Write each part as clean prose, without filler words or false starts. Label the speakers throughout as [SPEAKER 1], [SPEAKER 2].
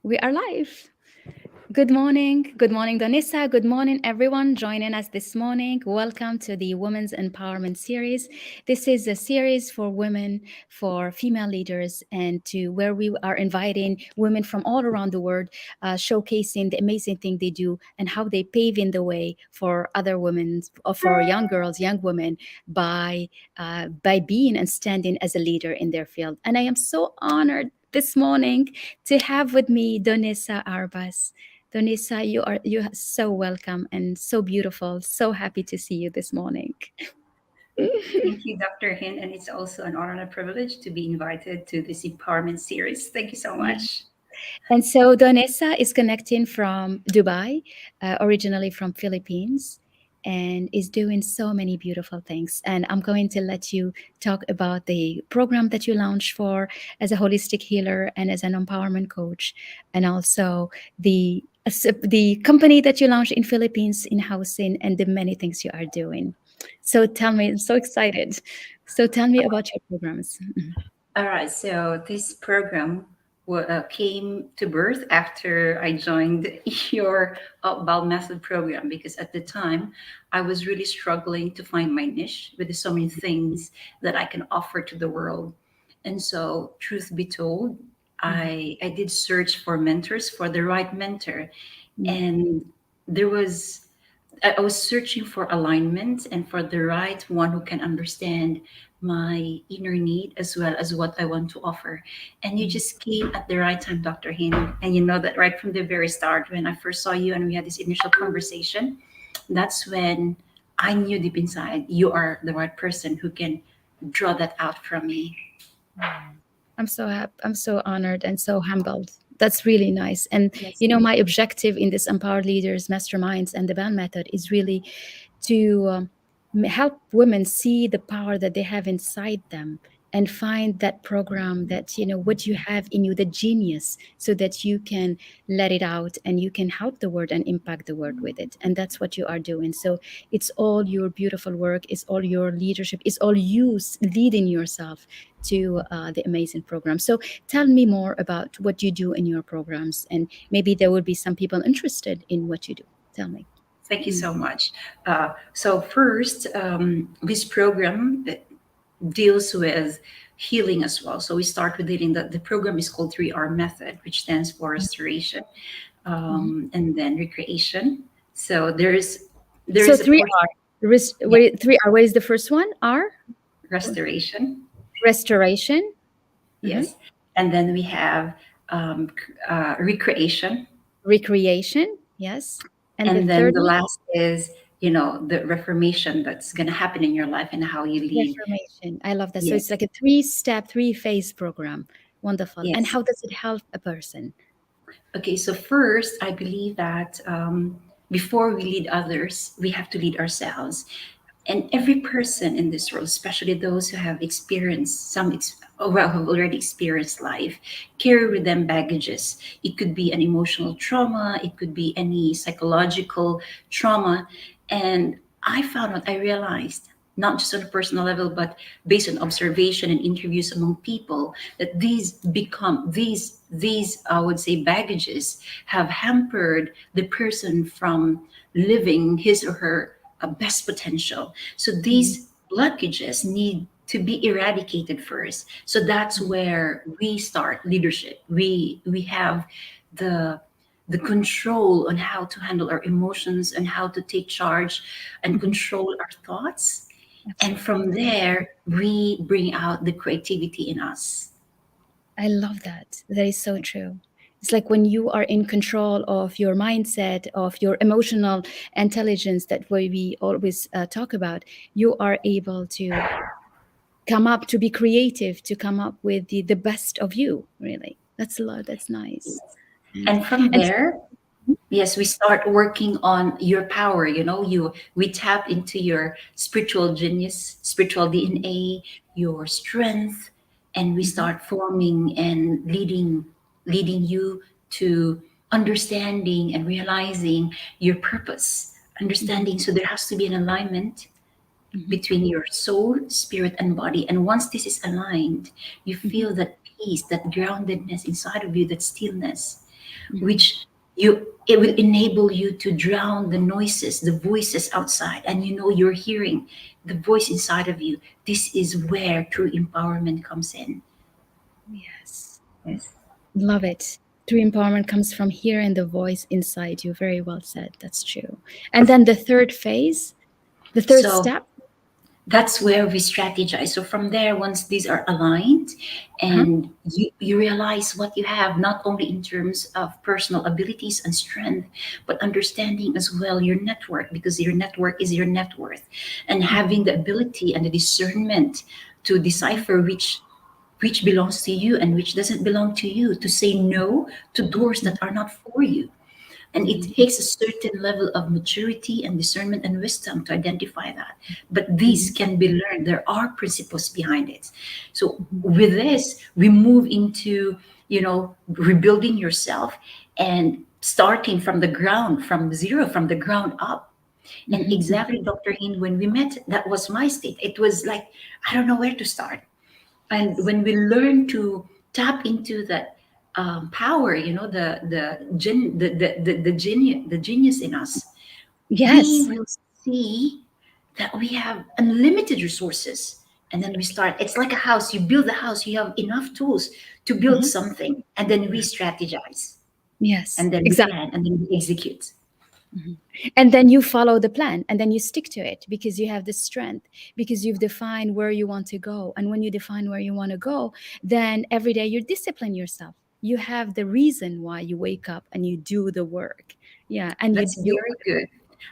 [SPEAKER 1] We are live. Good morning. Good morning, Donessa. Good morning, everyone joining us this morning. Welcome to the Women's Empowerment Series. This is a series for women, for female leaders, and to where we are inviting women from all around the world, showcasing the amazing thing they do and how they paving the way for other women, or for young girls, young women, by being and standing as a leader in their field. And I am so honored this morning to have with me Donessa Arbas. Donessa, you are so welcome and so beautiful. So happy to see you this morning.
[SPEAKER 2] Thank you, Dr. Hynd, and it's also an honor and a privilege to be invited to this empowerment series. Thank you so
[SPEAKER 1] Yeah.
[SPEAKER 2] much.
[SPEAKER 1] And so Donessa is connecting from Dubai, originally from Philippines, and is doing so many beautiful things. And I'm going to let you talk about the program that you launched for as a holistic healer and as an empowerment coach, and also the company that you launched in Philippines in housing and the many things you are doing. So tell me, I'm so excited. So tell me about your programs.
[SPEAKER 2] All right, so this program came to birth after I joined your BAL Method program because at the time I was really struggling to find my niche with so many things that I can offer to the world. And so, truth be told, I did search for mentors, for the right mentor,
[SPEAKER 1] Mhm.
[SPEAKER 2] and there was I was searching for alignment and for the right one who can understand my inner need as well as what I want to offer. And you
[SPEAKER 1] Mhm.
[SPEAKER 2] just came at the right time, Dr. Hind. And you know that right from the very start, when I first saw you and we had this initial conversation, that's when I knew deep inside you are the right person who can draw that out from me.
[SPEAKER 1] Wow. I'm so happy. I'm so honored and so humbled. That's really nice. And
[SPEAKER 2] Yes.
[SPEAKER 1] you know, my objective in this Empowered Leaders Masterminds and the BAL Method is really to help women see the power that they have inside them and find that program that, you know, what you have in you, the genius, so that you can let it out and you can help the world and impact the world with it. And that's what you are doing. So it's all your beautiful work, it's all your leadership, it's all you leading yourself to the amazing program. So tell me more about what you do in your programs, and maybe there will be some people interested in what you do. Tell me.
[SPEAKER 2] Thank you
[SPEAKER 1] Mm.
[SPEAKER 2] so much. So first, this program deals with healing as well. So we start with healing. The program is called 3R Method, which stands for restoration,
[SPEAKER 1] Mhm.
[SPEAKER 2] and then recreation. So there
[SPEAKER 1] So
[SPEAKER 2] is a
[SPEAKER 1] three
[SPEAKER 2] portion,
[SPEAKER 1] R.
[SPEAKER 2] yeah,
[SPEAKER 1] Wait, three R. What is the first one? R.
[SPEAKER 2] restoration,
[SPEAKER 1] Restoration. Mhm.
[SPEAKER 2] yes, and then we have recreation,
[SPEAKER 1] Recreation. Yes. And the
[SPEAKER 2] and then
[SPEAKER 1] third
[SPEAKER 2] the
[SPEAKER 1] one,
[SPEAKER 2] last is the reformation that's going to happen in your life and how you lead.
[SPEAKER 1] reformation. I love that. So it's
[SPEAKER 2] Yes,
[SPEAKER 1] like a three-step, three-phase program. Wonderful. And
[SPEAKER 2] yes.
[SPEAKER 1] how does it help a person?
[SPEAKER 2] Okay, so first, I believe that before we lead others, we have to lead ourselves. And every person in this world, especially those who have experienced well, who have already experienced life, carry with them baggages. It could be an emotional trauma, it could be any psychological trauma. And I realized, not just on a personal level, but based on observation and interviews among people, that these I would say baggages have hampered the person from living his or her best potential. So
[SPEAKER 1] Mhm.
[SPEAKER 2] these blockages need to be eradicated first. So that's where we start leadership. We have the the control on how to handle our emotions and how to take charge and
[SPEAKER 1] Mhm.
[SPEAKER 2] control our thoughts. And
[SPEAKER 1] Absolutely.
[SPEAKER 2] from there, we bring out the creativity in us.
[SPEAKER 1] I love that. That is so true. It's like when you are in control of your mindset, of your emotional intelligence that we always talk about, you are able to come up, to be creative, to come up with the best of you, really. That's a lot. That's nice. Nice.
[SPEAKER 2] And from
[SPEAKER 1] And
[SPEAKER 2] there, yes, we start working on your power. We tap into your spiritual genius, spiritual DNA, your strength, and we
[SPEAKER 1] mhm,
[SPEAKER 2] start forming and leading you to understanding and realizing your purpose.
[SPEAKER 1] mhm,
[SPEAKER 2] Understanding, so there has to be an alignment
[SPEAKER 1] mhm,
[SPEAKER 2] between your soul, spirit, and body. And once this is aligned, you
[SPEAKER 1] mhm.
[SPEAKER 2] feel that peace, that groundedness inside of you, that stillness.
[SPEAKER 1] Mhm.
[SPEAKER 2] which it will enable you to drown the noises, the voices outside, and you're hearing the voice inside of you. This is where true empowerment comes in.
[SPEAKER 1] Yes.
[SPEAKER 2] Yes.
[SPEAKER 1] Love it. True empowerment comes from hearing the voice inside you. Very well said. That's true. And then the third phase, the third
[SPEAKER 2] So
[SPEAKER 1] step.
[SPEAKER 2] that's where we strategize. So from there, once these are aligned
[SPEAKER 1] Uh-huh.
[SPEAKER 2] and you realize what you have, not only in terms of personal abilities and strength, but understanding as well your network, because your network is your net worth, and
[SPEAKER 1] Mhm.
[SPEAKER 2] having the ability and the discernment to
[SPEAKER 1] Mhm.
[SPEAKER 2] decipher which belongs to you and which doesn't belong to you, to say no to doors that are not for you. And it
[SPEAKER 1] Mhm.
[SPEAKER 2] takes a certain level of maturity and discernment and wisdom to identify that. But these
[SPEAKER 1] Mhm.
[SPEAKER 2] can be learned. There are principles behind it. So
[SPEAKER 1] Mhm.
[SPEAKER 2] with this, we move into, rebuilding yourself and starting from the ground, from zero, from the ground up. And
[SPEAKER 1] Mhm. Mhm.
[SPEAKER 2] exactly, Dr. Hind, when we met, that was my state. It was like, I don't know where to start. And
[SPEAKER 1] Yes.
[SPEAKER 2] when we learn to tap into that power, the genius in us, we
[SPEAKER 1] Yes.
[SPEAKER 2] will see that we have unlimited resources. And then we start, it's like a house. You build a house, you have enough tools to build
[SPEAKER 1] Mhm.
[SPEAKER 2] something, and then we strategize,
[SPEAKER 1] Yes.
[SPEAKER 2] and then we
[SPEAKER 1] Exactly.
[SPEAKER 2] plan, and then we execute.
[SPEAKER 1] Mhm. And then you follow the plan and then you stick to it because you have the strength, because you've defined where you want to go. And when you define where you want to go, then every day you discipline yourself. You have the reason why you wake up and you do the work. Yeah. And
[SPEAKER 2] That's
[SPEAKER 1] you
[SPEAKER 2] very good.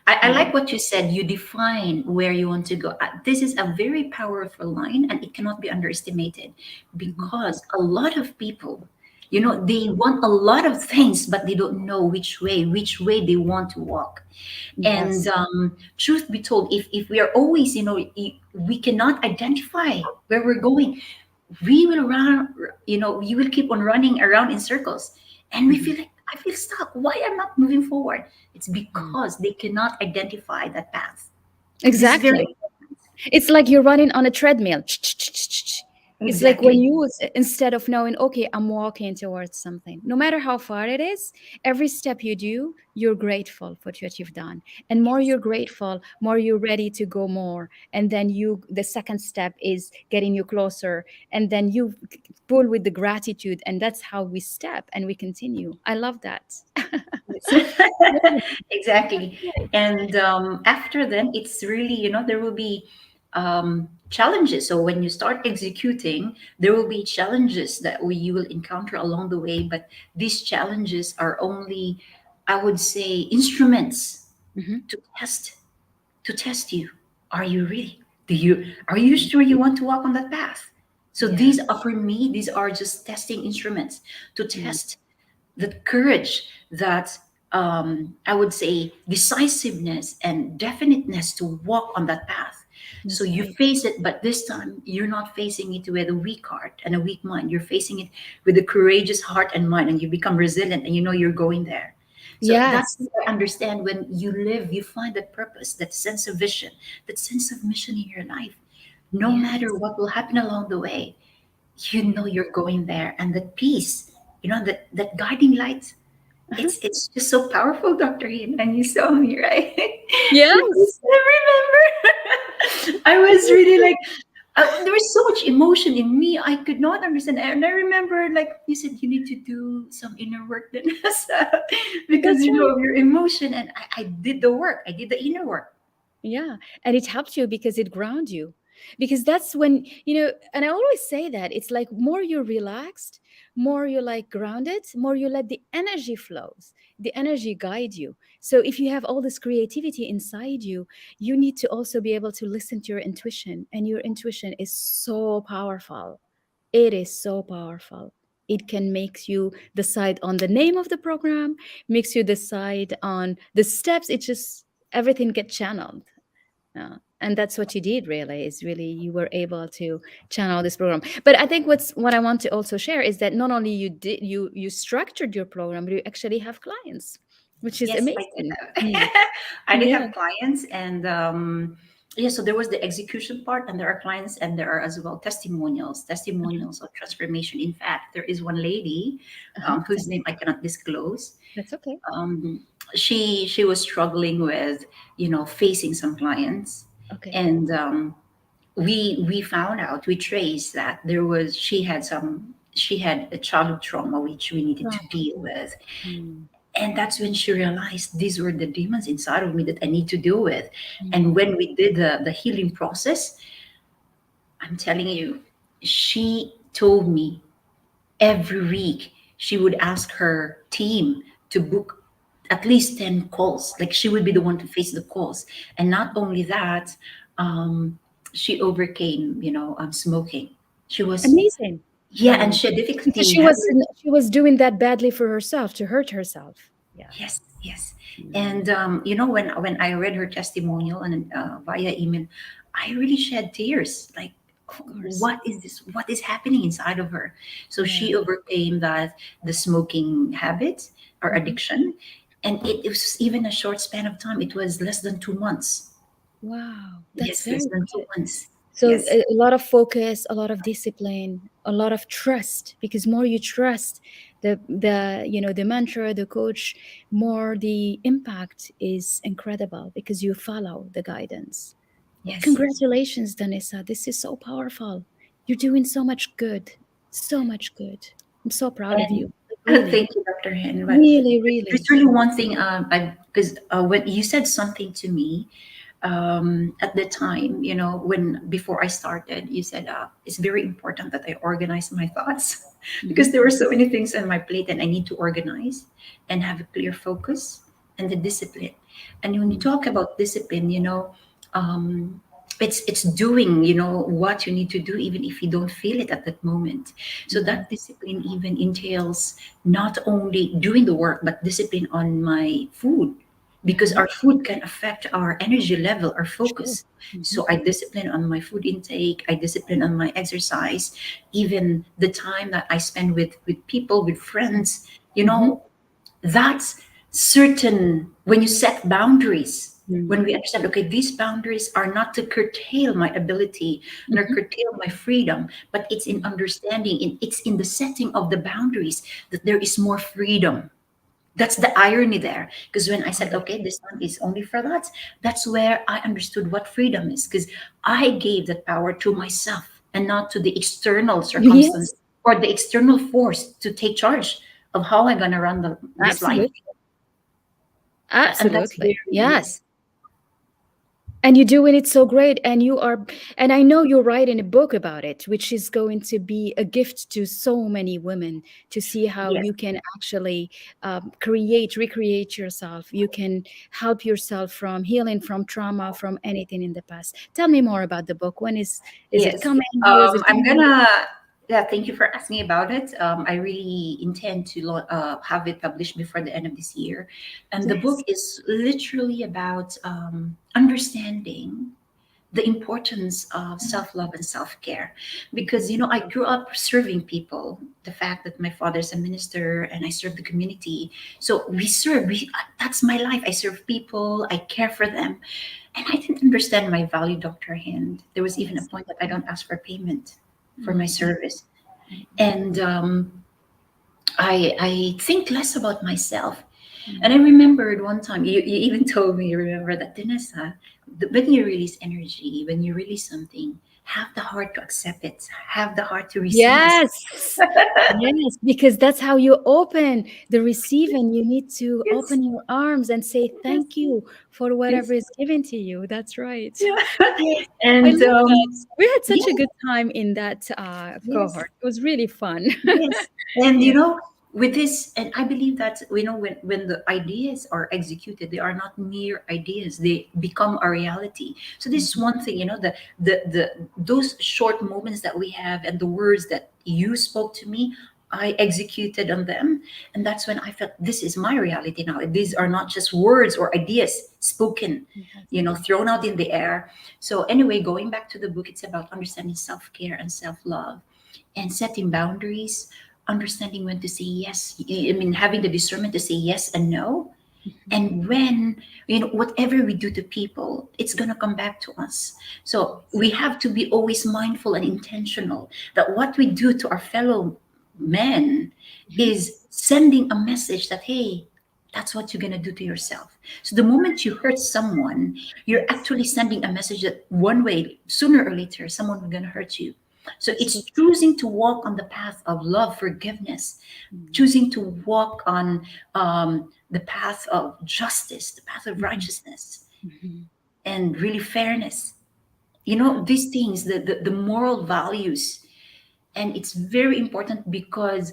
[SPEAKER 2] I
[SPEAKER 1] yeah.
[SPEAKER 2] like what you said. You define where you want to go. This is a very powerful line, and it cannot be underestimated,
[SPEAKER 1] Mhm.
[SPEAKER 2] because a lot of people, they want a lot of things, but they don't know which way they want to walk. And
[SPEAKER 1] Yes.
[SPEAKER 2] truth be told, if we are always, we cannot identify where we're going, we will run, you will keep on running around in circles, and we
[SPEAKER 1] Mhm.
[SPEAKER 2] feel like, I feel stuck. Why I'm not moving forward? It's
[SPEAKER 1] Mhm.
[SPEAKER 2] because they cannot identify that path. This is very
[SPEAKER 1] Exactly. It's like you're running on a treadmill. It's like when
[SPEAKER 2] exactly.
[SPEAKER 1] you, instead of knowing, okay, I'm walking towards something, no matter how far it is, every step you do, you're grateful for what you've done. And more you're grateful, more you're ready to go more. And then the second step is getting you closer. And then you pull with the gratitude. And that's how we step and we continue. I love that.
[SPEAKER 2] Yes. Exactly. And after then, it's really, there will be challenges. So when you start executing, there will be challenges that you will encounter along the way. But these challenges are only, I would say, instruments
[SPEAKER 1] Mhm.
[SPEAKER 2] to test you. Are you ready? Are you sure you want to walk on that path? So these
[SPEAKER 1] Yes.
[SPEAKER 2] are, for me, these are just testing instruments to
[SPEAKER 1] Mm.
[SPEAKER 2] test the courage, that I would say decisiveness and definiteness to walk on that path. So
[SPEAKER 1] That's
[SPEAKER 2] you
[SPEAKER 1] right.
[SPEAKER 2] face it, but this time you're not facing it with a weak heart and a weak mind. You're facing it with a courageous heart and mind, and you become resilient, and you're going there. So that's
[SPEAKER 1] Yes.
[SPEAKER 2] what I understand. When you live, you find that purpose, that sense of vision, that sense of mission in your life. No matter
[SPEAKER 1] Yes.
[SPEAKER 2] what will happen along the way, you're going there, and that peace, that guiding light,
[SPEAKER 1] Uh-huh.
[SPEAKER 2] it's just so powerful, Dr. Ian. And you saw me, right? Because
[SPEAKER 1] Yes.
[SPEAKER 2] I remember I was really like, there was so much emotion in me, I could not understand. And I remember, like you said, you need to do some inner work then, because
[SPEAKER 1] That's right.
[SPEAKER 2] of your emotion. And I did the work, I did the inner work.
[SPEAKER 1] Yeah. And it helps you because it grounds you. Because that's when, and I always say that it's like more you're relaxed, more you're like grounded, more you let the energy flows, the energy guide you. So if you have all this creativity inside you, you need to also be able to listen to your intuition. And your intuition is so powerful. It is so powerful. It can make you decide on the name of the program, makes you decide on the steps. It just everything get channeled. And that's what you did really, is really you were able to channel this program. But I think what I want to also share is that not only you structured your program, but you actually have clients, which is
[SPEAKER 2] Yes, I did
[SPEAKER 1] amazing.
[SPEAKER 2] have.
[SPEAKER 1] Mm.
[SPEAKER 2] I did
[SPEAKER 1] Yeah.
[SPEAKER 2] have clients, and Yeah, so there was the execution part, and there are clients, and there are as well
[SPEAKER 1] Uh-huh.
[SPEAKER 2] testimonials of transformation. In fact, there is one lady,
[SPEAKER 1] Uh-huh.
[SPEAKER 2] whose name I cannot disclose.
[SPEAKER 1] That's okay.
[SPEAKER 2] um, she was struggling with, facing some clients,
[SPEAKER 1] Okay.
[SPEAKER 2] and we found out, we traced that she had a childhood trauma which we needed to
[SPEAKER 1] Trauma.
[SPEAKER 2] deal with.
[SPEAKER 1] Mm.
[SPEAKER 2] And that's when she realized these were the demons inside of me that I need to deal with. And
[SPEAKER 1] Mm.
[SPEAKER 2] when we did the healing process, I'm telling you, she told me every week she would ask her team to book at least 10 calls. Like, she would be the one to face the calls. And not only that, um, she overcame, smoking. She was,
[SPEAKER 1] Amazing.
[SPEAKER 2] yeah, and she had
[SPEAKER 1] Because
[SPEAKER 2] difficulty in having.
[SPEAKER 1] she was doing that badly for herself to hurt herself. Yeah.
[SPEAKER 2] Yes, yes.
[SPEAKER 1] Mm.
[SPEAKER 2] And when I read her testimonial and via email, I really shed tears. Like,
[SPEAKER 1] Of course.
[SPEAKER 2] what is this? What is happening inside of her? So
[SPEAKER 1] Yeah.
[SPEAKER 2] she overcame that, the smoking habit or
[SPEAKER 1] Mhm.
[SPEAKER 2] addiction, and it was even a short span of time. It was less than 2 months.
[SPEAKER 1] Wow, that's
[SPEAKER 2] Yes, less
[SPEAKER 1] very
[SPEAKER 2] than two
[SPEAKER 1] good.
[SPEAKER 2] months.
[SPEAKER 1] So
[SPEAKER 2] Yes,
[SPEAKER 1] a lot of focus, a lot of discipline, a lot of trust. Because more you trust the mentor, the coach, more the impact is incredible because you follow the guidance.
[SPEAKER 2] yes.
[SPEAKER 1] Congratulations, Danessa. This is so powerful. You're doing so much good, so much good. I'm so proud of
[SPEAKER 2] And
[SPEAKER 1] you. Like, really,
[SPEAKER 2] thank you, Dr. Hen. But
[SPEAKER 1] really,
[SPEAKER 2] there's
[SPEAKER 1] really.
[SPEAKER 2] really one thing, I because when you said something to me, at the time, when before I started, you said, it's very important that I organize my thoughts
[SPEAKER 1] Hmm.
[SPEAKER 2] because there were so many things on my plate and I need to organize and have a clear focus and the discipline. And when you talk about discipline, um, it's doing, what you need to do even if you don't feel it at that moment. So
[SPEAKER 1] Hmm.
[SPEAKER 2] that discipline even entails not only doing the work but discipline on my food, because
[SPEAKER 1] Hmm.
[SPEAKER 2] our food can affect our energy level, our
[SPEAKER 1] True.
[SPEAKER 2] focus.
[SPEAKER 1] Hmm.
[SPEAKER 2] So I discipline on my food intake, I discipline on my exercise, even the time that I spend with people, with friends. You
[SPEAKER 1] Hmm.
[SPEAKER 2] know, that's certain. When you set boundaries, when we understand, okay, these boundaries are not to curtail my ability nor
[SPEAKER 1] Hmm.
[SPEAKER 2] curtail my freedom, but it's in understanding, it's in the setting of the boundaries that there is more freedom. That's the irony there. Because when I said,
[SPEAKER 1] Correct.
[SPEAKER 2] okay, this one is only for that, that's where I understood what freedom is. Because I gave that power to myself and not to the external circumstance
[SPEAKER 1] Yes,
[SPEAKER 2] or the external force to take charge of how I'm going to run this life.
[SPEAKER 1] absolutely.
[SPEAKER 2] And that's
[SPEAKER 1] Absolutely.
[SPEAKER 2] very,
[SPEAKER 1] Yes.
[SPEAKER 2] yes,
[SPEAKER 1] And you're doing it so great. And I know you're writing a book about it, which is going to be a gift to so many women to see how
[SPEAKER 2] yes,
[SPEAKER 1] you can actually recreate yourself. You can help yourself from healing from trauma, from anything in the past. Tell me more about the book. Is it
[SPEAKER 2] yes.
[SPEAKER 1] coming? How is it
[SPEAKER 2] I'm
[SPEAKER 1] coming?
[SPEAKER 2] gonna, yeah, thank you for asking about it. I really intend to have it published before the end of this year. And the book
[SPEAKER 1] Yes.
[SPEAKER 2] is literally about understanding the importance of self-love and self-care, because I grew up serving people. The fact that my father's a minister and I serve the community, so that's my life. I serve people, I care for them, and I didn't understand my value, Dr. Hind. There was even a
[SPEAKER 1] Yes.
[SPEAKER 2] point that I don't ask for payment for my
[SPEAKER 1] Mm,
[SPEAKER 2] service. And I think less about myself. And I
[SPEAKER 1] mm.
[SPEAKER 2] remembered one time, you even told me, you remember that, Donessa, when you release energy, when you release something, have the heart to accept it, have the heart to receive it.
[SPEAKER 1] Yes. Yes, because that's how you open the receiving. You need to
[SPEAKER 2] Yes,
[SPEAKER 1] open your arms and say
[SPEAKER 2] yes,
[SPEAKER 1] thank you for
[SPEAKER 2] yes,
[SPEAKER 1] whatever is given to you. That's right.
[SPEAKER 2] yeah.
[SPEAKER 1] Yes, I
[SPEAKER 2] And
[SPEAKER 1] love that. We had such a
[SPEAKER 2] yes,
[SPEAKER 1] good time in that
[SPEAKER 2] yes.
[SPEAKER 1] cohort. It was really fun.
[SPEAKER 2] Yes, and
[SPEAKER 1] Yeah.
[SPEAKER 2] with this, and I believe that when the ideas are executed, they are not mere ideas; they become a reality. So this is
[SPEAKER 1] Mhm.
[SPEAKER 2] one thing, the those short moments that we have, and the words that you spoke to me, I executed on them, and that's when I felt this is my reality now. These are not just words or ideas spoken,
[SPEAKER 1] Yes.
[SPEAKER 2] thrown out in the air. So anyway, going back to the book, it's about understanding self care and self love and setting boundaries, understanding when to say yes. I mean, having the discernment to say yes and no.
[SPEAKER 1] Mhm.
[SPEAKER 2] And when, whatever we do to people, it's going to come back to us. So we have to be always mindful and intentional that what we do to our fellow men
[SPEAKER 1] Mhm.
[SPEAKER 2] is sending a message that, hey, that's what you're going to do to yourself. So the moment you hurt someone, you're
[SPEAKER 1] Yes,
[SPEAKER 2] actually sending a message that one way, sooner or later, someone will going to hurt you. So it's
[SPEAKER 1] absolutely.
[SPEAKER 2] choosing to walk on the path of love, forgiveness,
[SPEAKER 1] Mhm.
[SPEAKER 2] choosing to walk on the path of justice, the path of
[SPEAKER 1] Mhm.
[SPEAKER 2] righteousness,
[SPEAKER 1] Mhm.
[SPEAKER 2] and really fairness. These things, the moral values. And it's very important because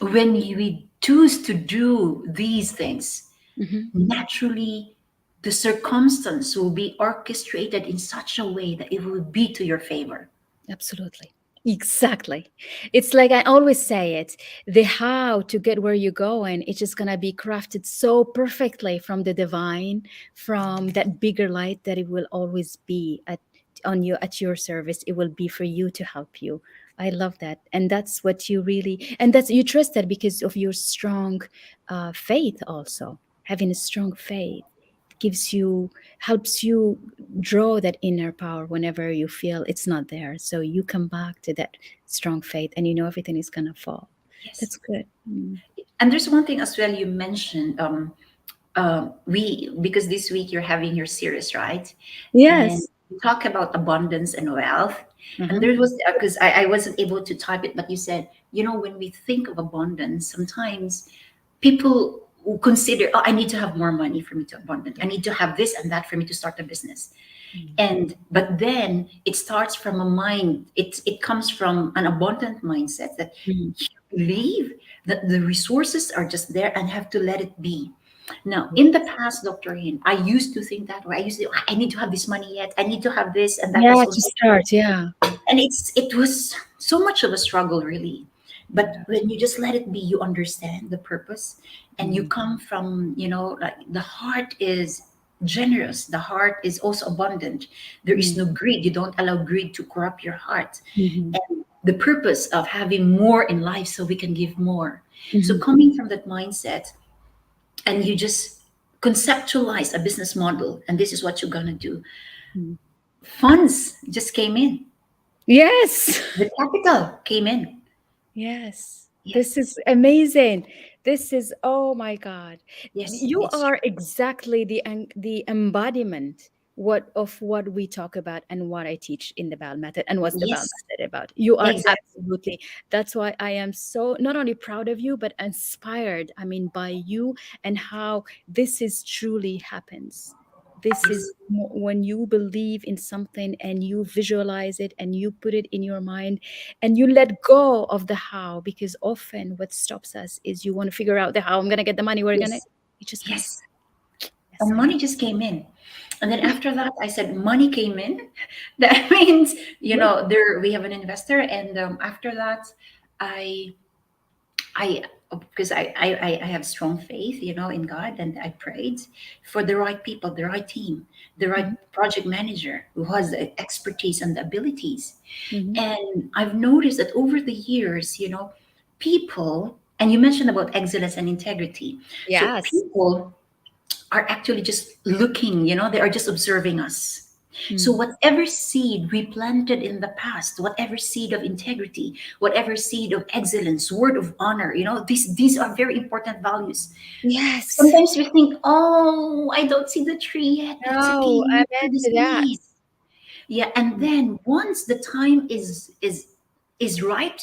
[SPEAKER 2] when we choose to do these things,
[SPEAKER 1] Mhm.
[SPEAKER 2] naturally the circumstance will be orchestrated in such a way that it will be to your favor.
[SPEAKER 1] Absolutely. Exactly. It's like I always say it, the how to get where you're going, it's just going to be crafted so perfectly from the divine, from that bigger light that it will always be on you at your service. It will be for you to help you. I love that. And that's what you really, and that's you trust that because of your strong faith also. Having a strong faith gives you helps you draw that inner power whenever you feel it's not there. So you come back to that strong faith and you know everything is going to fall.
[SPEAKER 2] Yes.
[SPEAKER 1] That's good. Mm.
[SPEAKER 2] And there's one thing as well you mentioned. We because this week you're having your series, right? And
[SPEAKER 1] Yes.
[SPEAKER 2] you talk about abundance and wealth. And
[SPEAKER 1] Uh-huh.
[SPEAKER 2] there was because I wasn't able to type it, but you said, when we think of abundance, sometimes people who consider, oh, I need to have more money for me to abundant. I need to have this and that for me to start a business.
[SPEAKER 1] Mm.
[SPEAKER 2] And but then it starts from a mind. It comes from an abundant mindset that
[SPEAKER 1] Mm.
[SPEAKER 2] you believe that the resources are just there and have to let it be. Now, in the
[SPEAKER 1] Yes.
[SPEAKER 2] past, Dr. Hin, I used to think that way. I used to, I need to have this money yet. I need to have this, and that was
[SPEAKER 1] Yeah,
[SPEAKER 2] so,
[SPEAKER 1] to start. Yeah.
[SPEAKER 2] and it was so much of a struggle, really. But
[SPEAKER 1] Yeah.
[SPEAKER 2] when you just let it be, you understand the purpose, and you
[SPEAKER 1] Mm.
[SPEAKER 2] come from, like the heart is generous. The heart is also abundant. There is
[SPEAKER 1] Mm.
[SPEAKER 2] no greed. You don't allow greed to corrupt your heart.
[SPEAKER 1] Mhm.
[SPEAKER 2] And the purpose of having more in life so we can give more. So
[SPEAKER 1] Mhm.
[SPEAKER 2] coming from that mindset, and you just conceptualize a business model, and this is what you're gonna do.
[SPEAKER 1] Mm.
[SPEAKER 2] Funds just came in.
[SPEAKER 1] Yes.
[SPEAKER 2] The capital came in.
[SPEAKER 1] Yes, this
[SPEAKER 2] Yes,
[SPEAKER 1] is amazing. This is, oh my God.
[SPEAKER 2] yes,
[SPEAKER 1] You
[SPEAKER 2] it's
[SPEAKER 1] are
[SPEAKER 2] true.
[SPEAKER 1] exactly the embodiment what we talk about and what I teach in the BAL method and what's the BAL
[SPEAKER 2] Yes,
[SPEAKER 1] method about. You are
[SPEAKER 2] exactly.
[SPEAKER 1] absolutely. That's why I am so not only proud of you but inspired. I mean, by you and how this is truly happens. This
[SPEAKER 2] Yes,
[SPEAKER 1] is when you believe in something and you visualize it and you put it in your mind and you let go of the how, because often what stops us is you want to figure out the how I'm going to get the money, we're going to
[SPEAKER 2] yes,
[SPEAKER 1] it's just going to
[SPEAKER 2] yes.
[SPEAKER 1] yes
[SPEAKER 2] And
[SPEAKER 1] I
[SPEAKER 2] money just came in. And then after that, I said, money came in. That means,
[SPEAKER 1] good.
[SPEAKER 2] there we have an investor. And after that, I I because I have strong faith, in God, and I prayed for the right people, the right team, the right
[SPEAKER 1] Mhm,
[SPEAKER 2] project manager who has the expertise and the abilities.
[SPEAKER 1] mhm.
[SPEAKER 2] And I've noticed that over the years, people, and you mentioned about excellence and integrity. So
[SPEAKER 1] Yes.
[SPEAKER 2] people are actually just looking, they are just observing us. So,
[SPEAKER 1] Mm.
[SPEAKER 2] whatever seed we planted in the past, whatever seed of integrity, whatever seed of excellence, word of honor, these are very important values.
[SPEAKER 1] Yes.
[SPEAKER 2] Sometimes we think, oh, I don't see the tree yet, but it's okay.
[SPEAKER 1] No,
[SPEAKER 2] You
[SPEAKER 1] I
[SPEAKER 2] need to
[SPEAKER 1] meant
[SPEAKER 2] the
[SPEAKER 1] to that.
[SPEAKER 2] seed. Yeah, and
[SPEAKER 1] Mm.
[SPEAKER 2] then once the time is right,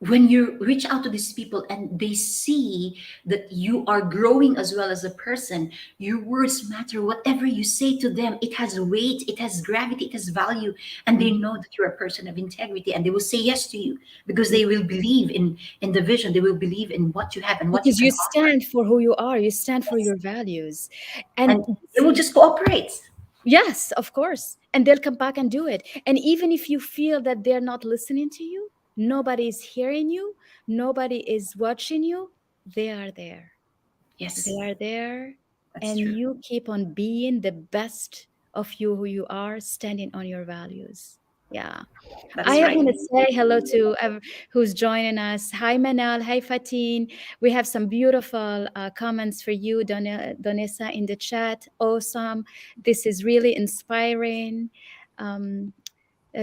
[SPEAKER 2] when you reach out to these people and they see that you are growing as well as a person, your words matter. Whatever you say to them, it has weight, it has gravity, it has value, and they
[SPEAKER 1] Mhm.
[SPEAKER 2] know that you're a person of integrity, and they will say yes to you because
[SPEAKER 1] Yeah.
[SPEAKER 2] they will believe in the vision. They will believe in what you have and what you
[SPEAKER 1] Because
[SPEAKER 2] can
[SPEAKER 1] you
[SPEAKER 2] offer.
[SPEAKER 1] stand for who you are, you stand for
[SPEAKER 2] Yes.
[SPEAKER 1] your values. And
[SPEAKER 2] And they will just cooperate.
[SPEAKER 1] yes, of course. And they'll come back and do it. And even if you feel that they're not listening to you, nobody is hearing you, nobody is watching you, they are there.
[SPEAKER 2] Yes,
[SPEAKER 1] They are there.
[SPEAKER 2] that's
[SPEAKER 1] And
[SPEAKER 2] true.
[SPEAKER 1] you keep on being the best of you, who you are, standing on your values. Yeah.
[SPEAKER 2] That's
[SPEAKER 1] I
[SPEAKER 2] right.
[SPEAKER 1] want to say hello to who's joining us. Hi, Manal. Hi, Fatin. We have some beautiful comments for you, Donessa, in the chat. Awesome. This is really inspiring. Um,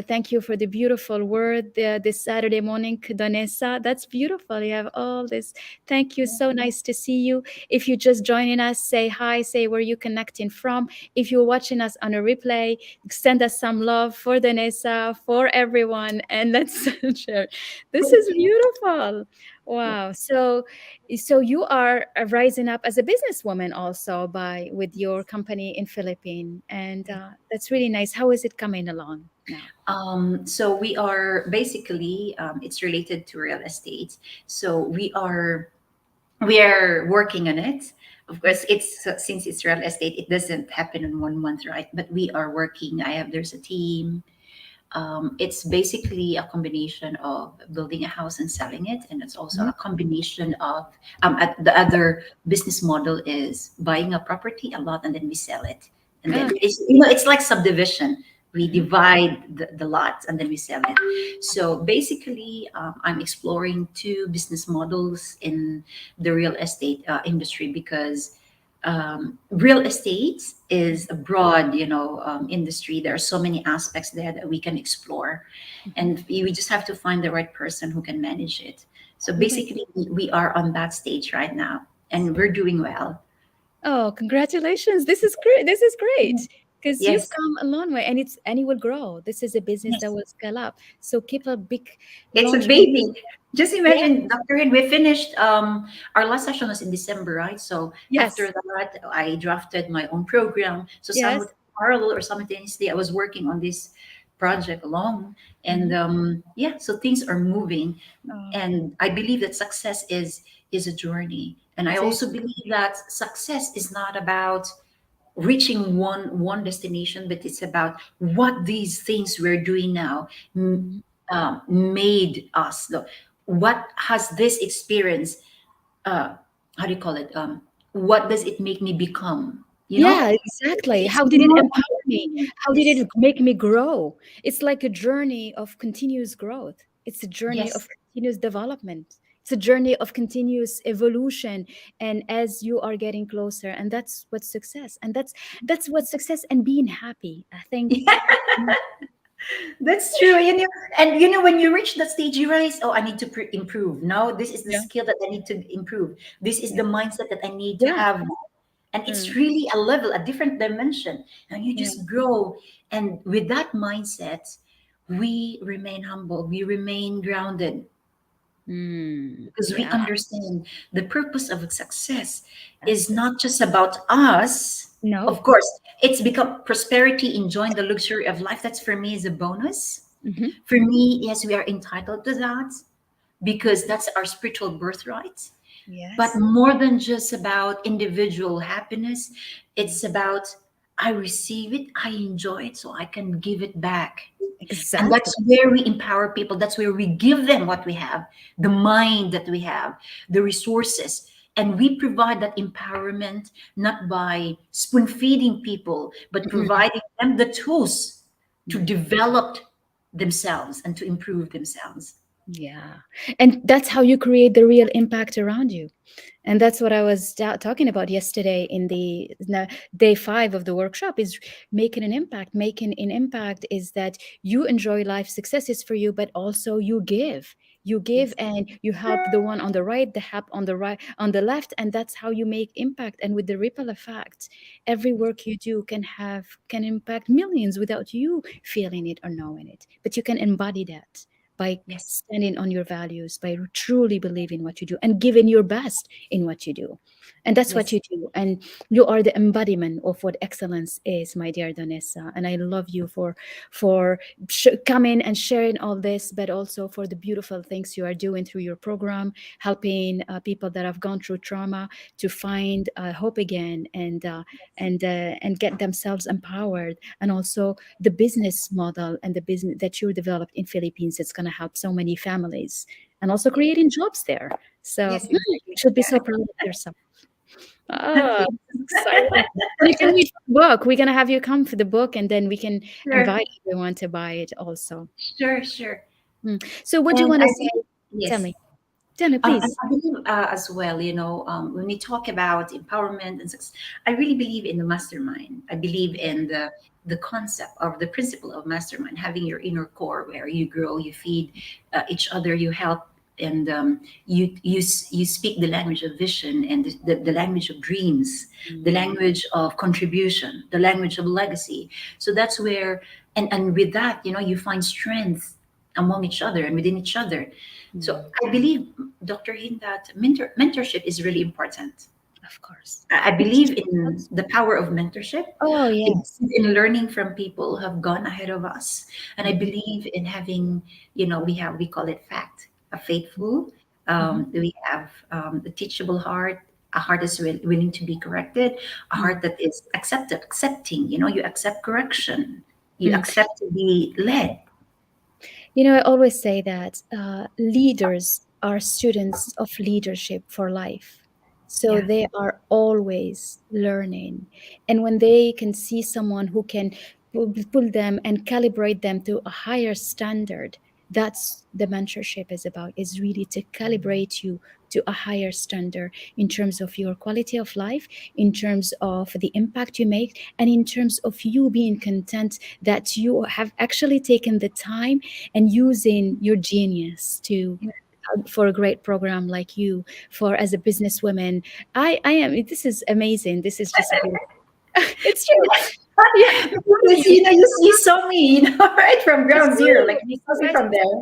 [SPEAKER 1] thank you for the beautiful word this Saturday morning, Donessa. That's beautiful. You have all this. Thank you. So nice to see you. If you're just joining us, say hi, say where you connecting from. If you're watching us on a replay, send us some love for Donessa, for everyone, and let's share. This is beautiful. Wow. So you are rising up as a businesswoman also by with your company in Philippines, and that's really nice. How is it coming along now?
[SPEAKER 2] So we are basically, it's related to real estate. So we are working on it. Of course, it's since it's real estate, it doesn't happen in 1 month, right? But we are working. There's a team. It's basically a combination of building a house and selling it, and it's also
[SPEAKER 1] Mhm.
[SPEAKER 2] a combination of the other business model is buying a property a lot and then we sell it, and then
[SPEAKER 1] Okay.
[SPEAKER 2] it's like subdivision. We
[SPEAKER 1] Mhm.
[SPEAKER 2] divide the lots and then we sell it. So basically, I'm exploring two business models in the real estate industry because real estate is a broad, industry. There are so many aspects there that we can explore,
[SPEAKER 1] Mhm.
[SPEAKER 2] and we just have to find the right person who can manage it. So
[SPEAKER 1] Right.
[SPEAKER 2] basically, we are on that stage right now, and we're doing well.
[SPEAKER 1] Oh, congratulations. This is great. This is great because you've
[SPEAKER 2] Yes,
[SPEAKER 1] come a long way and it will grow. This is a business that
[SPEAKER 2] yes.
[SPEAKER 1] will scale up. So keep a big
[SPEAKER 2] It's a
[SPEAKER 1] launch.
[SPEAKER 2] baby. Just
[SPEAKER 1] Yeah.
[SPEAKER 2] imagine, Dr. Hind, we finished our last session was in December, right? So after
[SPEAKER 1] Yes.
[SPEAKER 2] that, I drafted my own program. So
[SPEAKER 1] Yes.
[SPEAKER 2] parallel or simultaneously, I was working on this project alone. And
[SPEAKER 1] Mhm.
[SPEAKER 2] yeah, so things are moving.
[SPEAKER 1] Oh,
[SPEAKER 2] And I believe that success is a journey. And I
[SPEAKER 1] it
[SPEAKER 2] also
[SPEAKER 1] is.
[SPEAKER 2] believe that success is not about reaching one destination, but it's about what these things we're doing now
[SPEAKER 1] Mhm.
[SPEAKER 2] made us. What has this experience? Uh, how do you call it? What does it make me become?
[SPEAKER 1] Yeah, exactly.
[SPEAKER 2] It's
[SPEAKER 1] How did it
[SPEAKER 2] more.
[SPEAKER 1] empower me? How did
[SPEAKER 2] Yes,
[SPEAKER 1] it make me grow? It's like a journey of continuous growth. It's a journey of
[SPEAKER 2] yes,
[SPEAKER 1] continuous development. It's a journey of continuous evolution. And as you are getting closer, and that's what success. And that's what success and being happy. I think. Mm.
[SPEAKER 2] that's true. And when you reach that stage, you realize, oh, I need to improve. No, this is the
[SPEAKER 1] Yeah.
[SPEAKER 2] skill that I need to improve. This is
[SPEAKER 1] Yeah.
[SPEAKER 2] the mindset that I need to
[SPEAKER 1] Yeah.
[SPEAKER 2] have. And it's
[SPEAKER 1] Mm.
[SPEAKER 2] really a level, a different dimension. And you
[SPEAKER 1] Yeah.
[SPEAKER 2] just grow. And with that mindset, we remain humble, we remain grounded,
[SPEAKER 1] Mm.
[SPEAKER 2] because we
[SPEAKER 1] Yeah.
[SPEAKER 2] understand the purpose of success is
[SPEAKER 1] That's it.
[SPEAKER 2] not just about us. Of
[SPEAKER 1] No.
[SPEAKER 2] course, it's become prosperity, enjoying the luxury of life. That's for me is a bonus.
[SPEAKER 1] Hmm.
[SPEAKER 2] For me, yes, we are entitled to that because that's our spiritual birthright. But
[SPEAKER 1] Yes.
[SPEAKER 2] more than just about individual happiness, it's about I receive it, I enjoy it, so I can give it back. And
[SPEAKER 1] Exactly.
[SPEAKER 2] that's where we empower people. That's where we give them what we have, the mind that we have, the resources. And we provide that empowerment not by spoon feeding people, but
[SPEAKER 1] Mm-mm.
[SPEAKER 2] providing them the tools to
[SPEAKER 1] Mm.
[SPEAKER 2] develop themselves and to improve themselves.
[SPEAKER 1] Yeah. And that's how you create the real impact around you. And that's what I was talking about yesterday in day 5 of the workshop is making an impact. Making an impact is that you enjoy life, success is for you, but also you give
[SPEAKER 2] Yes.
[SPEAKER 1] and you help the one on the right, the help on the right, on the left, and that's how you make impact. And with the ripple effect, every
[SPEAKER 2] Yes.
[SPEAKER 1] work you do can impact millions without you feeling it or knowing it, but you can embody that by
[SPEAKER 2] Yes.
[SPEAKER 1] standing on your values, by truly believing what you do and giving your best in what you do. And that's what
[SPEAKER 2] Yes.
[SPEAKER 1] you do. And you are the embodiment of what excellence is, my dear Donessa. And I love you for coming and sharing all this, but also for the beautiful things you are doing through your program, helping people that have gone through trauma to find hope again and get themselves empowered. And also the business model and the business that you developed in Philippines, it's going to help so many families and also
[SPEAKER 2] Yes.
[SPEAKER 1] creating jobs there. So
[SPEAKER 2] Yes. Exactly.
[SPEAKER 1] should be
[SPEAKER 2] Yeah.
[SPEAKER 1] so proud of yourself. Oh, this is exciting. You can read the book. We're gonna have you come for the book, and then we can
[SPEAKER 2] Sure,
[SPEAKER 1] invite everyone to buy it also.
[SPEAKER 2] sure, sure.
[SPEAKER 1] So, what do you
[SPEAKER 2] And
[SPEAKER 1] want
[SPEAKER 2] I
[SPEAKER 1] to say?
[SPEAKER 2] think,
[SPEAKER 1] Tell
[SPEAKER 2] yes.
[SPEAKER 1] me. Tell me,
[SPEAKER 2] And
[SPEAKER 1] please.
[SPEAKER 2] I believe as well, when we talk about empowerment and success, I really believe in the mastermind. I believe in the concept of the principle of mastermind, having your inner core where you grow, you feed each other, you help, and you speak the language of vision and the language of dreams, the language of contribution, the language of legacy. So that's where, and with that, you find strength among each other and within each other. So
[SPEAKER 1] Mm,
[SPEAKER 2] I believe, Dr. Hind, that mentorship is really important.
[SPEAKER 1] of course.
[SPEAKER 2] I
[SPEAKER 1] Because
[SPEAKER 2] believe in the power of mentorship.
[SPEAKER 1] oh
[SPEAKER 2] I
[SPEAKER 1] yes.
[SPEAKER 2] believe in learning from people who have gone ahead of us, and I
[SPEAKER 1] Mhm,
[SPEAKER 2] believe in having, we call it fact, a faithful.
[SPEAKER 1] mhm,
[SPEAKER 2] We have a teachable heart, a heart that's willing to be corrected, a
[SPEAKER 1] mm,
[SPEAKER 2] heart that is accepting. You accept correction, you
[SPEAKER 1] mm.
[SPEAKER 2] accept to be led.
[SPEAKER 1] I always say that leaders are students of leadership for life. So
[SPEAKER 2] Yeah.
[SPEAKER 1] they are always learning. And when they can see someone who can pull them and calibrate them to a higher standard, that's the mentorship is about, is really to calibrate you to a higher standard in terms of your quality of life, in terms of the impact you make, and in terms of you being content that you have actually taken the time and using your genius to for a great program like you, for as a businesswoman. I am, this is amazing, this is just beautiful. It's true. Yeah. What do
[SPEAKER 2] Because
[SPEAKER 1] you
[SPEAKER 2] you saw me, right from ground zero, like you saw me from
[SPEAKER 1] precisely.
[SPEAKER 2] there,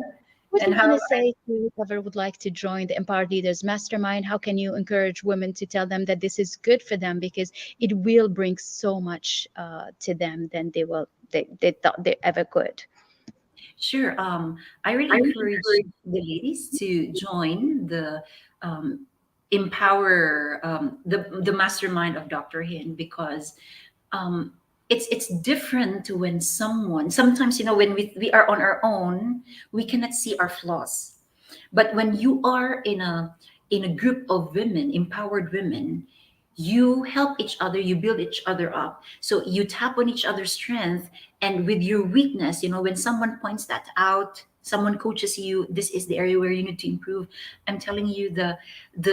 [SPEAKER 1] What do
[SPEAKER 2] and
[SPEAKER 1] you want
[SPEAKER 2] how
[SPEAKER 1] to say to whoever would like to join the Empowered Leaders Mastermind? How can you encourage women to tell them that this is good for them, because it will bring so much to them than they thought they ever could.
[SPEAKER 2] sure. I really
[SPEAKER 1] I really
[SPEAKER 2] encourage
[SPEAKER 1] encourage.
[SPEAKER 2] the ladies to join the um, empower the mastermind of Dr. Hin, because um, it's different when someone sometimes, when we are on our own, we cannot see our flaws. But when you are in a group of women, empowered women, you help each other, you build each other up. So you tap on each other's strength, and with your weakness, when someone points that out, someone coaches you, this is the area where you need to improve. I'm telling you, the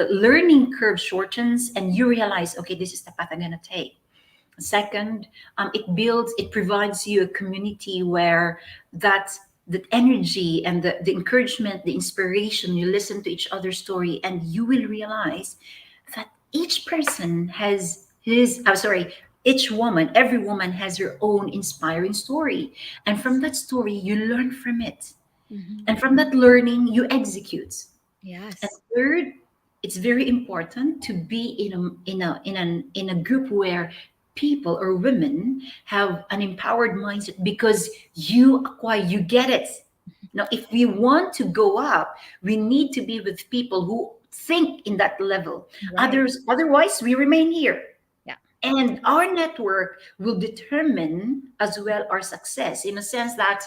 [SPEAKER 2] learning curve shortens, and you realize, okay, this is the path I'm gonna take. Second, it provides you a community where that energy and the encouragement, the inspiration, you listen to each other's story, and you will realize that each person has his, I'm sorry, each woman, every woman has her own inspiring story. And from that story, you learn from it.
[SPEAKER 1] Mhm.
[SPEAKER 2] And from that learning, you execute. And
[SPEAKER 1] Yes.
[SPEAKER 2] third, it's very important to be in a group where people or women have an empowered mindset, because you get it. Now, if we want to go up, we need to be with people who think in that level.
[SPEAKER 1] Right.
[SPEAKER 2] Otherwise, we remain here.
[SPEAKER 1] Yeah.
[SPEAKER 2] And our network will determine as well our success, in a sense that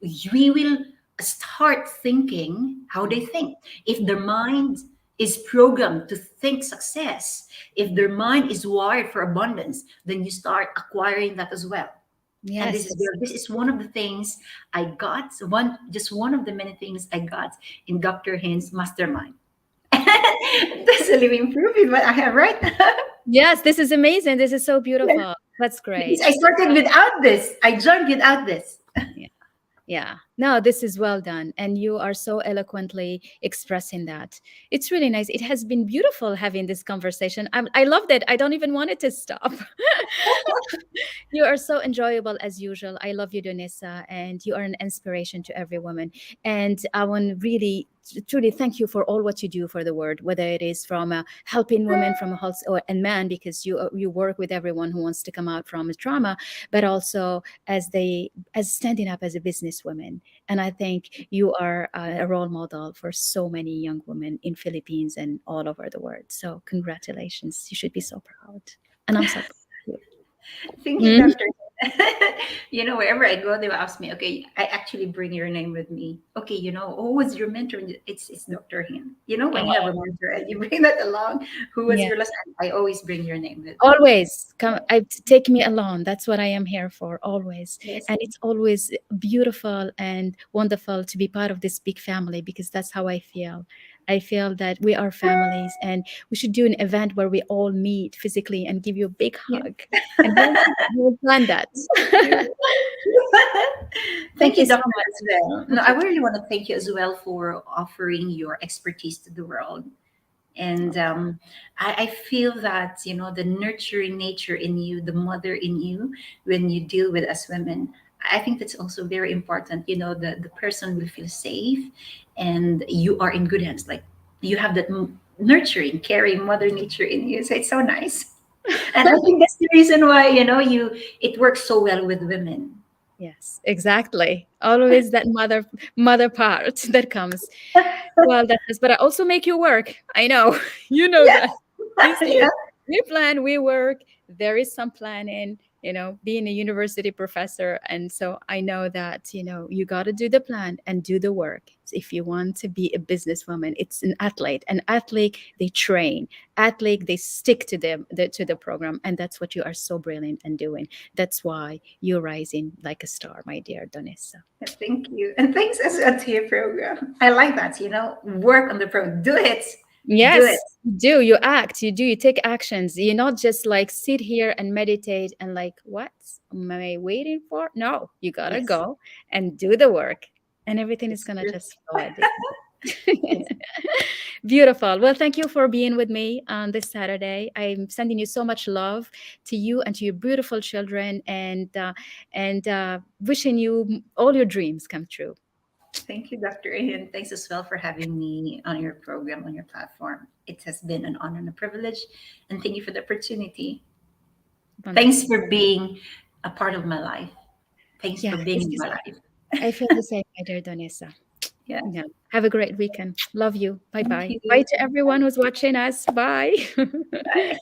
[SPEAKER 2] we will start thinking how they think. If their mind is programmed to think success, if their mind is wired for abundance, then you start acquiring that as well. And
[SPEAKER 1] Yes.
[SPEAKER 2] this is one of the things I got, one of the many things I got in Dr. Hind's mastermind. That's a living proof in what I have, right?
[SPEAKER 1] Yes, this is amazing. This is so beautiful. That's
[SPEAKER 2] Because
[SPEAKER 1] great.
[SPEAKER 2] I started without this. I joined without this.
[SPEAKER 1] Yeah. Yeah. No, this is well done. And you are so eloquently expressing that. It's really nice. It has been beautiful having this conversation. I loved it. I don't even want it to stop. You are so enjoyable as usual. I love you, Donessa, and you are an inspiration to every woman. And I want to really, truly thank you for all what you do for the world, whether it is from helping women from a health or and men, because you work with everyone who wants to come out from a trauma, but also as standing up as a businesswoman. And I think you are a role model for so many young women in Philippines and all over the world. So congratulations. You should be so proud. And I'm so proud of
[SPEAKER 2] Thank you,
[SPEAKER 1] you.
[SPEAKER 2] Doctor. Wherever I go, they will ask me, okay, I actually bring your name with me. Okay, who was your mentor? It's Dr. Hin. When you have a
[SPEAKER 1] Oh,
[SPEAKER 2] mentor and you bring that along, who was
[SPEAKER 1] yeah.
[SPEAKER 2] your last? I always bring your name with me.
[SPEAKER 1] Always come, take me along. That's what I am here for, always.
[SPEAKER 2] Yes.
[SPEAKER 1] And it's always beautiful and wonderful to be part of this big family, because that's how I feel. I feel that we are families, and we should do an event where we all meet physically and give you a big
[SPEAKER 2] Yeah.
[SPEAKER 1] hug. And we'll plan that.
[SPEAKER 2] You. Thank
[SPEAKER 1] Thank you
[SPEAKER 2] you,
[SPEAKER 1] so
[SPEAKER 2] Doctor,
[SPEAKER 1] much.
[SPEAKER 2] as well. No,
[SPEAKER 1] Thank
[SPEAKER 2] I
[SPEAKER 1] you.
[SPEAKER 2] really want to thank you as well for offering your expertise to the world. And I feel that, the nurturing nature in you, the mother in you, when you deal with us women, I think that's also very important. The person will feel safe and you are in good hands. Like you have that nurturing, caring mother nature in you. So it's so nice. And I think that's the reason why, it works so well with women.
[SPEAKER 1] Yes, exactly. Always that mother part that comes. Well, that is, but I also make you work. I know. You know
[SPEAKER 2] Yeah.
[SPEAKER 1] that. You see
[SPEAKER 2] Yeah.
[SPEAKER 1] it. We plan, we work. There is some planning, being a university professor. And so I know that, you got to do the plan and do the work. If you want to be a businesswoman, it's an athlete. An athlete, they train. Athlete, they stick to to the program. And that's what you are so brilliant and doing. That's why you're rising like a star, my dear Donessa.
[SPEAKER 2] Thank you. And thanks as well to your program. I like that, work on the program. Do it. Do it.
[SPEAKER 1] Yes, you do. You act, you take actions. You not just like sit here and meditate and like, what am I waiting for? No, you gotta
[SPEAKER 2] Yes.
[SPEAKER 1] go and do the work, and everything is
[SPEAKER 2] It's
[SPEAKER 1] gonna
[SPEAKER 2] true.
[SPEAKER 1] just flow at the end.
[SPEAKER 2] Yes.
[SPEAKER 1] Beautiful. Well, thank you for being with me on this Saturday. I'm sending you so much love to you and to your beautiful children, and wishing you all your dreams come true.
[SPEAKER 2] Thank you, Dr. And thanks as well for having me on your program, on your platform. It has been an honor and a privilege. And thank you for the opportunity. Thanks
[SPEAKER 1] Wonderful.
[SPEAKER 2] for being a part of my life. Thanks
[SPEAKER 1] Yeah,
[SPEAKER 2] for being
[SPEAKER 1] it's
[SPEAKER 2] in
[SPEAKER 1] the
[SPEAKER 2] my
[SPEAKER 1] same.
[SPEAKER 2] life.
[SPEAKER 1] I feel the same, my dear Donessa.
[SPEAKER 2] Yeah.
[SPEAKER 1] Yeah. Have a great weekend. Love you. Bye
[SPEAKER 2] Thank
[SPEAKER 1] bye. Bye
[SPEAKER 2] you.
[SPEAKER 1] to everyone who's watching us. Bye.
[SPEAKER 2] Bye.